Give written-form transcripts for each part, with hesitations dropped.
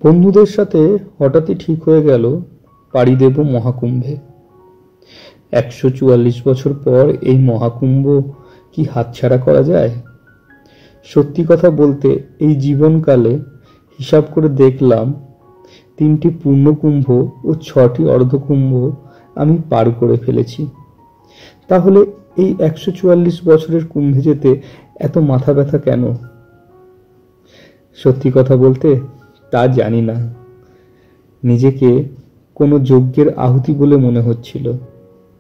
বন্ধুদের সাথে হঠাৎই ঠিক হয়ে গেল পাড়ি দেব মহাকুম্ভে। 144 বছর পর এই মহাকুম্ভ কি হাতছাড়া করা যায়? সত্যি কথা বলতে এই জীবনকালে হিসাব করে দেখলাম 3টি পূর্ণকুম্ভ ও 6টি অর্ধকুম্ভ আমি পার করে ফেলেছি। তাহলে এই 144 বছরের কুম্ভে যেতে এত মাথা ব্যথা কেন? সত্যি কথা বলতে তা জানি না। নিজেকে কোনো যজ্ঞের আহুতি বলে মনে হচ্ছিল।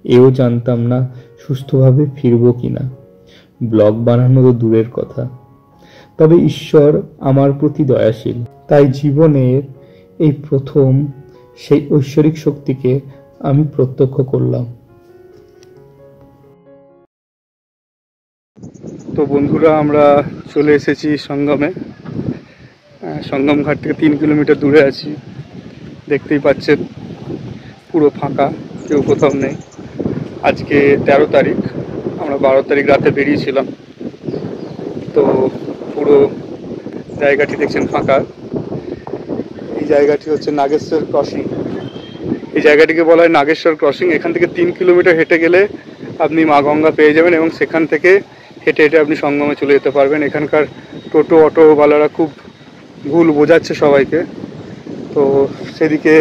এও জানতাম না সুস্থভাবে ফিরবো কিনা। ব্লগ বানানো তো দূরের কথা, তবে ঈশ্বর আমার প্রতি দয়াশীল। তাই জীবনের এই প্রথম সেই ঐশ্বরিক শক্তিকে আমি প্রত্যক্ষ করলাম। তো বন্ধুরা, আমরা চলে এসেছি সঙ্গমে। সঙ্গম ঘাট থেকে 3 কিলোমিটার দূরে আছি। দেখতেই পাচ্ছেন পুরো ফাঁকা, কেউ কোথাও নেই। আজকে 13 তারিখ, আমরা 12 তারিখ রাতে বেরিয়েছিলাম। তো পুরো জায়গাটি দেখছেন ফাঁকা। এই জায়গাটি হচ্ছে নাগেশ্বর ক্রসিং। এই জায়গাটিকে বলা হয় নাগেশ্বর ক্রসিং। এখান থেকে 3 কিলোমিটার হেঁটে গেলে আপনি মা গঙ্গা পেয়ে যাবেন এবং সেখান থেকে হেঁটে হেঁটে আপনি সঙ্গমে চলে যেতে পারবেন। এখানকার টোটো অটোওয়ালারা খুব ভুল বোঝাচ্ছে সবাইকে, তো সেদিকে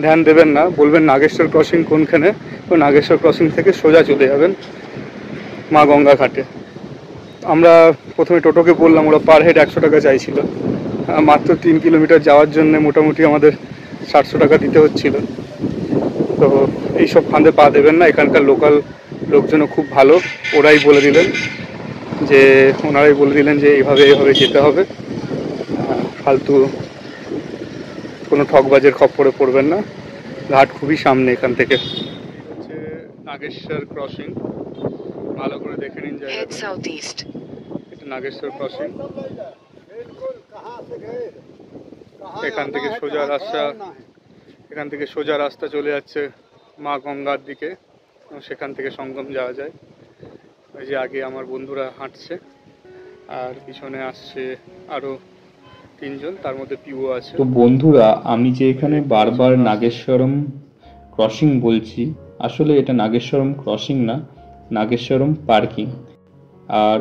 ধ্যান দেবেন না। বলবেন নাগেশ্বর ক্রসিং কোনখানে, তো নাগেশ্বর ক্রসিং থেকে সোজা চলে যাবেন মা গঙ্গা ঘাটে। আমরা প্রথমে টোটোকে বললাম, ওরা পার হেড 100 টাকা চাইছিল। মাত্র 3 কিলোমিটার যাওয়ার জন্য মোটামুটি আমাদের 700 টাকা দিতে হচ্ছিল। তো এইসব ফাঁদে পা দেবেন না। এখানকার লোকাল লোকজনও খুব ভালো, ওনারাই বলে দিলেন যে এইভাবে যেতে হবে। ফালতু কোনো ঠকবাজের খপ্পরে পড়বেন না। ঘাট খুবই সামনে এখান থেকে। হচ্ছে নাগেশ্বর ক্রসিং, ভালো করে দেখে নিন জায়গাটা। এটা নাগেশ্বর ক্রসিং। এখান থেকে সোজা রাস্তা চলে যাচ্ছে মা গঙ্গার দিকে, সেখান থেকে সঙ্গম যাওয়া যায়। ওই যে আগে আমার বন্ধুরা হাঁটছে আর পিছনে আসছে আরো 3 জন, তার মধ্যে পিউ আছে। তো বন্ধুরা, আমি যে এখানে বারবার নাগেশ্বরম ক্রসিং বলছি, আসলে এটা নাগেশ্বরম ক্রসিং না, নাগেশ্বরম পার্কিং। আর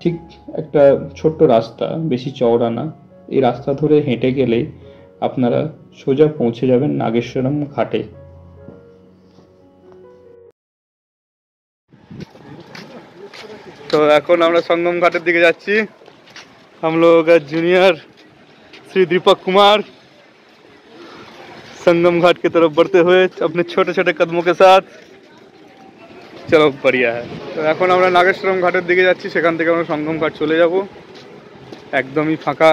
ঠিক একটা ছোট্ট রাস্তা, বেশি চওড়া না। এই রাস্তা ধরে হেঁটে গেলে আপনারা সোজা পৌঁছে যাবেন নাগেশ্বরম ঘাটে। তো এখন আমরা সঙ্গম घाटेर दिखे যাচ্ছি। हम लोग जूनियर श्री दीपक कुमार संगम घाट की तरफ बढ़ते हुए अपने छोटे छोटे कदमों के साथ। चलो बढ़िया है। तो এখন আমরা নাগেশ্বরম ঘাটের দিকে যাচ্ছি, সেখান থেকে আমরা সঙ্গম ঘাট চলে যাব। একদমই ফাঁকা,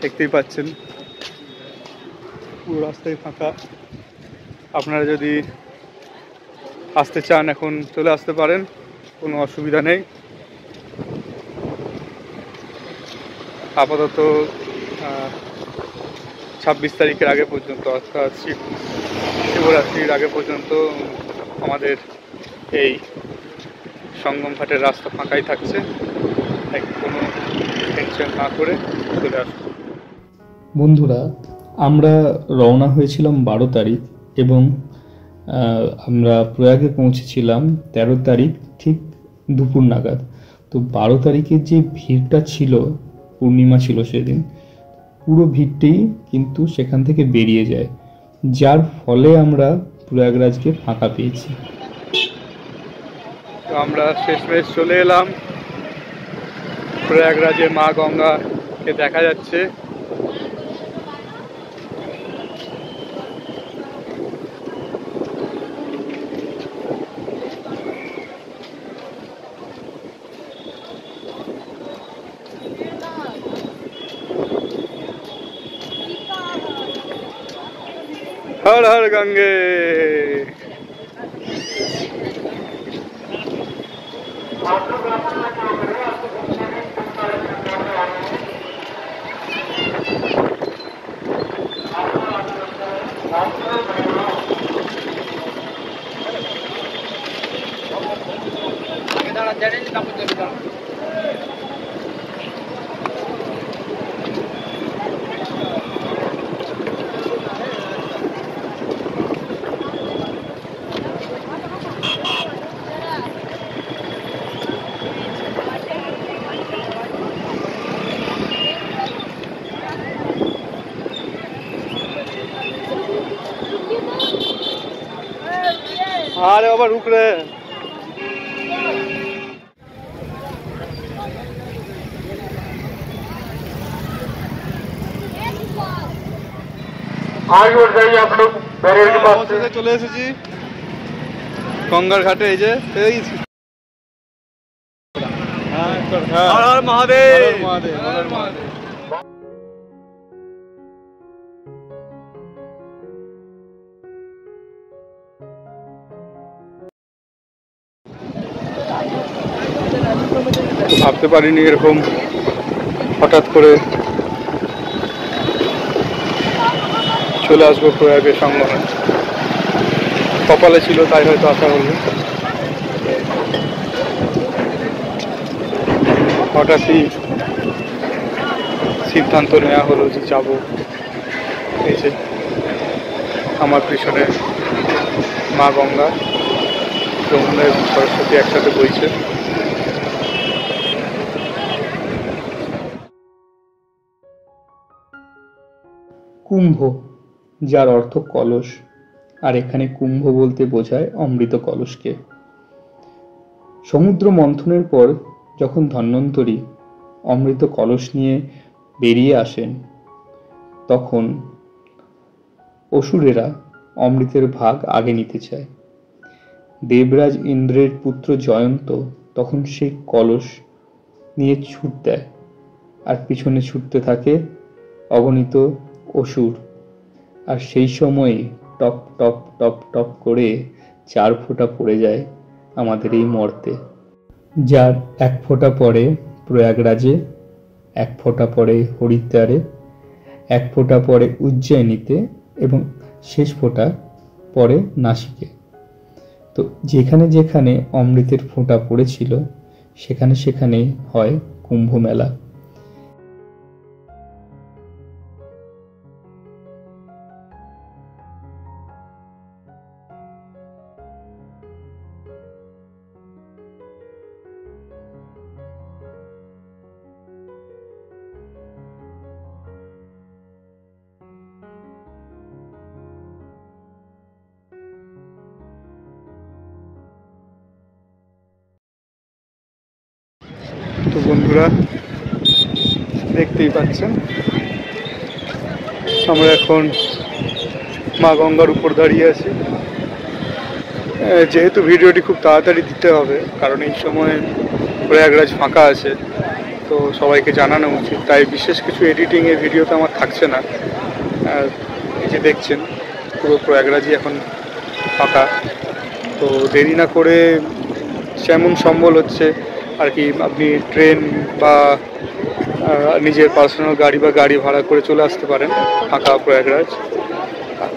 দেখতেই পাচ্ছেন পুরো রাস্তায় ফাঁকা। আপনারা যদি আসতে চান এখন চলে আসতে পারেন, কোনো অসুবিধা নেই। আপাতত 26 তারিখের আগে পর্যন্ত, অর্থাৎ শিবরাত্রির আগে পর্যন্ত আমাদের এই সঙ্গম ঘাটের রাস্তা ফাঁকাই থাকছে। তাই কোনো টেনশন না করে চলে আসুন। বন্ধুরা, আমরা রওনা হয়েছিলাম 12 তারিখ এবং আমরা প্রয়াগে পৌঁছেছিলাম 13 তারিখ ঠিক দুপুর নাগাদ। তো 12 তারিখের যে ভিড়টা ছিল, পূর্ণিমা ছিল সেদিন, পুরো ভিড়টাই কিন্তু সেখান থেকে বেরিয়ে যায়, যার ফলে আমরা প্রয়াগরাজকে ফাঁকা পেয়েছি। তো আমরা শেষমেশ চলে এলাম প্রয়াগরাজে। মা গঙ্গাকে দেখা যাচ্ছে। হর হর গঙ্গে। अरे बाबा रुक रहे हैं। आगे बढ़ जाइए आप लोग बैरियर के पास से। চলে এসেছি গঙ্গার ঘাটে। এই যে পেয়ে গেছি। হর হর মহাদেব, হর মহাদেব, হর মহাদেব। ভাবতে পারিনি এরকম হঠাৎ করে চলে আসবো প্রয়াগের সঙ্গমে। কপালে ছিল তাই হয়তো আসা হলো। হঠাৎই সিদ্ধান্ত নেওয়া হলো যে যাবো। এই যে আমার পিছনে মা গঙ্গা, যমুনা এবং সরস্বতী একসাথে বইছে। কুম্ভ, যার অর্থ কলস, আর এখানে কুম্ভ বলতে বোঝায় অমৃত কলসকে। সমুদ্র মন্থনের পর যখন ধন্বন্তরী অমৃত কলস নিয়ে বেরিয়ে আসেন, তখন অসুরেরা অমৃতের ভাগ আগে নিতে চায়। দেবরাজ ইন্দ্রের পুত্র জয়ন্ত তখন সেই কলস নিয়ে ছুট দেয়, আর পিছনে ছুটতে থাকে অগণিত অসুর। আর সেই সময়ে টপ টপ টপ টপ করে 4 ফোঁটা পড়ে যায় আমাদের এই মর্তে, যার 1 ফোঁটা পড়ে প্রয়াগরাজে, 1 ফোঁটা পড়ে হরিদ্বারে, 1 ফোঁটা পড়ে উজ্জয়িনীতে এবং শেষ ফোঁটা পড়ে নাসিকে। তো যেখানে যেখানে অমৃতের ফোঁটা পড়েছিল সেখানে সেখানে হয় কুম্ভ মেলা। তো বন্ধুরা দেখতেই পাচ্ছেন আমরা এখন মা গঙ্গার উপর দাঁড়িয়ে আছি। যেহেতু ভিডিওটি খুব তাড়াতাড়ি দিতে হবে, কারণ এই সময় প্রয়াগরাজ ফাঁকা আছে, তো সবাইকে জানানো উচিত, তাই বিশেষ কিছু এডিটিংয়ের ভিডিওতে আমার থাকছে না। এই যে দেখছেন পুরো প্রয়াগরাজই এখন ফাঁকা। তো দেরি না করে যেমন সম্বল হচ্ছে আর কি, আপনি ট্রেন বা নিজের পার্সোনাল গাড়ি বা গাড়ি ভাড়া করে চলে আসতে পারেন ফাঁকা প্রয়াগরাজ।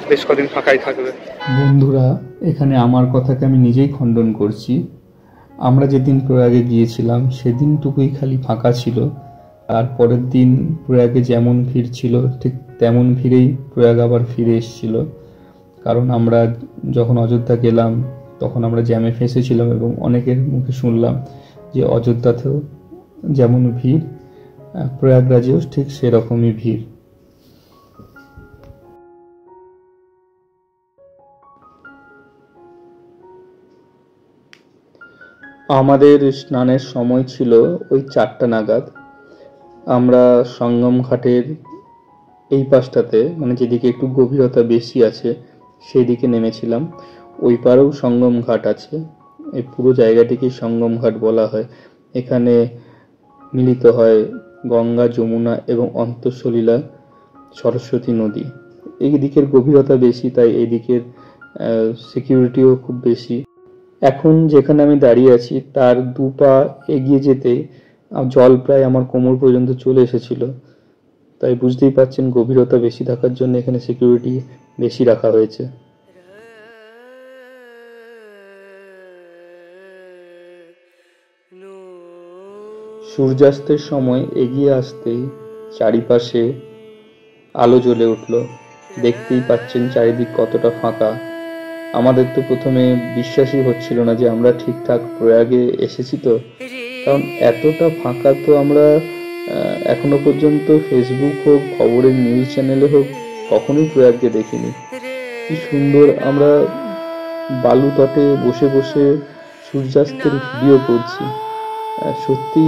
বেশ কদিন ফাঁকাই থাকবে। বন্ধুরা, এখানে আমার কথাকে আমি নিজেই খণ্ডন করছি। আমরা যেদিন প্রয়াগে গিয়েছিলাম সেদিনটুকুই খালি ফাঁকা ছিল, আর পরের দিন প্রয়াগে যেমন ভিড় ছিল ঠিক তেমন ভিড়েই প্রয়াগ আবার ফিরে এসেছিল। কারণ আমরা যখন অযোধ্যা গেলাম তখন আমরা জ্যামে ফেঁসেছিলাম এবং অনেকের মুখে শুনলাম যে অযোধ্যাতেও যেমন ভিড় প্রয়াগরাজেও ঠিক সেরকমই ভিড়। আমাদের স্নানের সময় ছিল ওই 4টা নাগাদ। আমরা সঙ্গম ঘাটের এই পাশটাতে, মানে যেদিকে একটু গভীরতা বেশি আছে সেই দিকে নেমেছিলাম। ওই পারেও সঙ্গম ঘাট আছে। এই পুরো জায়গাটিকে সঙ্গম ঘাট বলা হয়। এখানে মিলিত হয় গঙ্গা, যমুনা এবং অন্তঃসলীলা সরস্বতী নদী। এই দিকের গভীরতা বেশি, তাই এই দিকের সিকিউরিটিও খুব বেশি। এখন যেখানে আমি দাঁড়িয়ে আছি তার 2 পা এগিয়ে যেতে জল প্রায় আমার কোমর পর্যন্ত চলে এসেছিল। তাই বুঝতেই পারছেন গভীরতা বেশি থাকার জন্য এখানে সিকিউরিটি বেশি রাখা হয়েছে। সূর্যাস্তের সময় এগিয়ে আসতেই চারিপাশে আলো জ্বলে উঠল। দেখতেই পাচ্ছেন চারিদিক কতটা ফাঁকা। আমাদের তো প্রথমে বিশ্বাসই হচ্ছিল না যে আমরা ঠিকঠাক প্রয়াগে এসেছি, তো কারণ এতটা ফাঁকা তো আমরা এখনো পর্যন্ত ফেসবুক হোক, খবরের নিউজ চ্যানেলে হোক, কখনোই প্রয়াগকে দেখিনি। কি সুন্দর আমরা বালু তটে বসে বসে সূর্যাস্তের ভিডিও করছি। সত্যি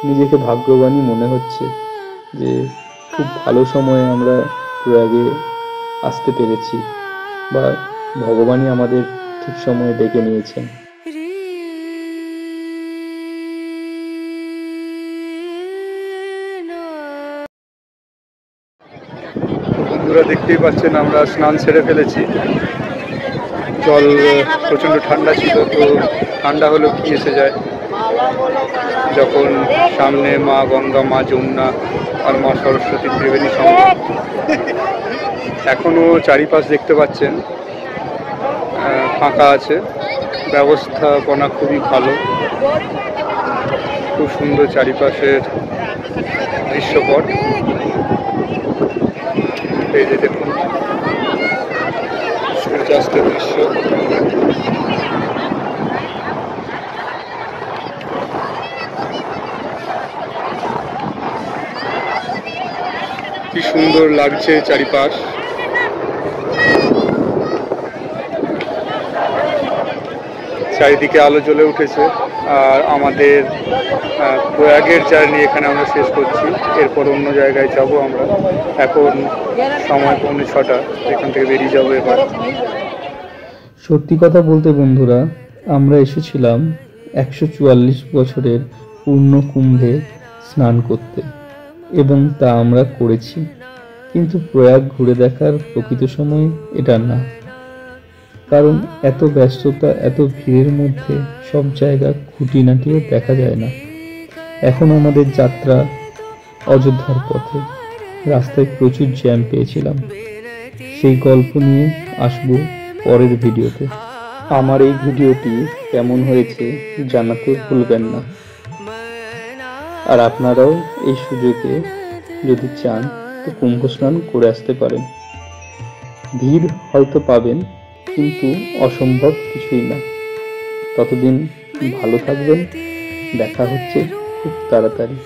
নিজেকে ভাগ্যবানই মনে হচ্ছে যে খুব ভালো সময়ে আমরা প্রয়াগে আসতে পেরেছি, বা ভগবানই আমাদের ঠিক সময়ে ডেকে নিয়েছেন। বন্ধুরা দেখতেই পাচ্ছেন আমরা স্নান সেরে ফেলেছি। জল প্রচণ্ড ঠান্ডা ছিল, তো ঠান্ডা হলেও কি এসে যায় যখন সামনে মা গঙ্গা, মা যমুনা আর মা সরস্বতী ত্রিবেণী সঙ্গম। এখনও চারিপাশ দেখতে পাচ্ছেন ফাঁকা আছে, ব্যবস্থাপনা খুবই ভালো, খুব সুন্দর চারিপাশের দৃশ্যপট। এই যে দেখুন সূর্যাস্তের দৃশ্য। কি সুন্দর লাগছে চারিপাশ। চারিদিকে আলো জ্বলে উঠেছে। আর আমাদের প্রয়াগের জার্নি এখানে আমরা শেষ করছি। এরপর অন্য জায়গায় যাব আমরা। এখন সময় 6:45, এখান থেকে বেরিয়ে যাবো এবার। সত্যি কথা বলতে বন্ধুরা, আমরা এসেছিলাম 144 বছরের পূর্ণ কুম্ভে স্নান করতে, এবং তা আমরা করেছি। কিন্তু প্রয়াগ ঘুরে দেখার প্রকৃত সময় এটা না, কারণ এত ব্যস্ততা, এত ভিড়ের মধ্যে সব জায়গা খুঁটিনাটিও দেখা যায় না। এখন আমাদের যাত্রা অযোধ্যার পথে। রাস্তায় প্রচুর জ্যাম পেয়েছিলাম, সেই গল্প নিয়ে আসবো পরের ভিডিওতে। আমার এই ভিডিওটি কেমন হয়েছে জানাতে ভুলবেন না। আর আপনারাও এই সুযোগে যদি চান তো কুম্ভ স্নান করে আসতে পারেন। ভিড় হয়তো পাবেন, কিন্তু অসম্ভব কিছুই না। ততদিন ভালো থাকবেন, দেখা হচ্ছে খুব তাড়াতাড়ি।